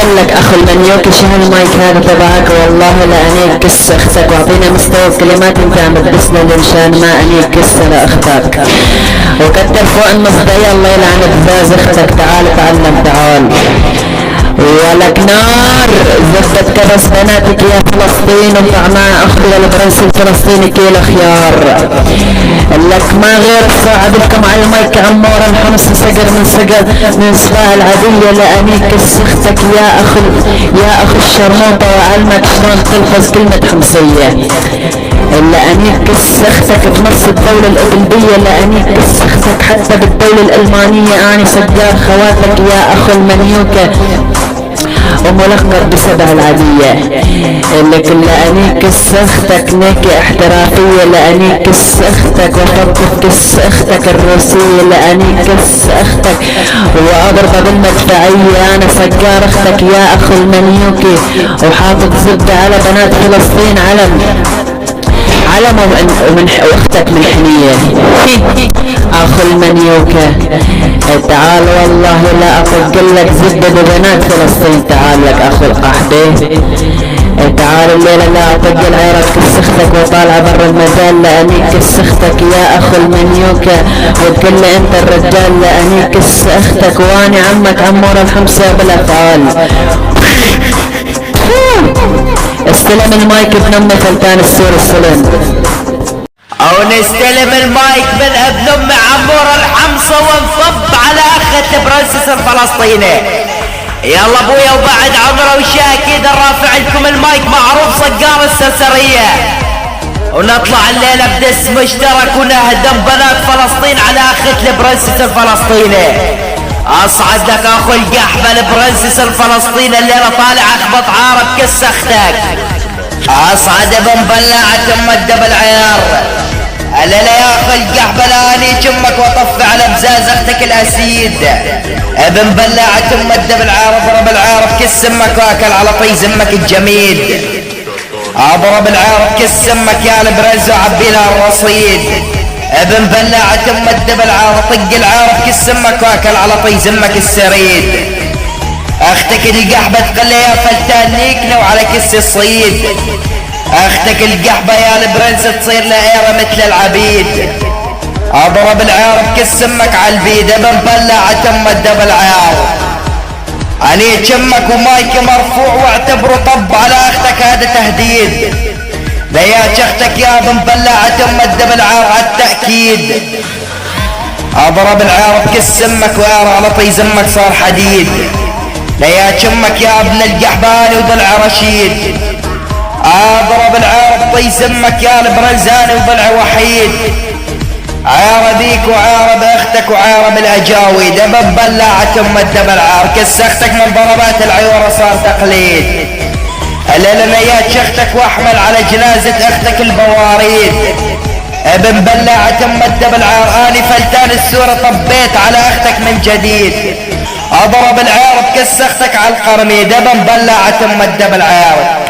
اقول لك اخو المنيوكي شنو المايك هذا تبعك والله لاني كس اختك واعطينا مستوى الكلمات انت عم تلبسنا مشان ما اني كس لاختك وكتر فوق المصدية الله يلعن بزاز اختك تعال تعلم تعال ولك نار زفت كبس بناتك يا فلسطين وطعماء اخويا البرنس الفلسطيني كيلو خيار لك ما غير صاعد لكم على المايك عمورة الحمص سقر من صفاء العادية لانيك السختك يا اخو الشرموطة وعلمك شلون تلفظ كلمة حمصية لانيك السختك بنص الدولة الاوروبية لانيك السختك حتى بالدولة الالمانية اني سجار خواتك يا اخو المنيوكة وملقب بسبع العادية لكن لانيك السختك نيكي احترافية لانيك السختك وفرقك السختك الروسية لانيك السختك واضرب بالمدفعية انا سجار اختك يا اخو المنيوكي وحاطط زبدة على بنات فلسطين علم ومن اختك من حنية اخو المنيوكة تعال والله لا اطق لك زبدة ببنات فلسطين تعال لك اخو القحبة تعال الليلة لا اطق العيرك كسختك وطالع برا المجال لاني كسختك يا اخو المنيوكة وتقول لي انت الرجال لاني كسختك واني عمك عمور الحمصة بالافعال استلم المايك بنم فلتان السور السلام او نستلم المايك من ابن ام عمور الحمصة ونصب على اخت برنسس الفلسطيني يلا ابويا وبعد عمره وشاكيد رافع لكم المايك معروف صقار السرسرية ونطلع الليلة بدس مشترك ونهدم بنات فلسطين على اخت البرنسس الفلسطيني اصعد لك اخو القحبة البرنسس الفلسطيني الليلة طالع اخبط عارب كس اختك اصعد ابن بلاعة ام الدبل عيار الليلة يا اخو القحبة لاني جمك وطف على بزاز اختك الاسيد ابن بلاعة ام الدبل عيار اضرب العيار كس امك واكل على طي زمك الجميد اضرب العيار كس امك يا البرنس وعبي لها الرصيد ابن بلاعة ام الدبل عار طق العارف كس امك واكل على طي زمك السريد اختك القحبة تقل يا فلتان نيكنا وعلى كس الصيد اختك القحبة يا البرنس تصير لعيرة مثل العبيد اضرب العارف كس امك على البيد ابن بلاعة ام الدبل عار اني جمك ومايك مرفوع واعتبره طب على اختك هذا تهديد ليا شختك يا ابن بلاعة ام الدبل عار على التأكيد اضرب العار بكس امك وعار على طي زمك صار حديد ليا شمك يا ابن القحباني وضلع رشيد اضرب العار بطي زمك يا البرنزاني وضلع وحيد عار بيك وعار باختك وعار بالاجاويد ابن بلاعة ام الدبل عار كس اختك من ضربات العيورة صار تقليد الليلة شختك واحمل على جنازة اختك البواريد ابن بلاعة ام الدبل عار اني فلتان السورة طبيت على اختك من جديد اضرب العار بكس اختك على القرميد ابن بلاعة ام الدبل عار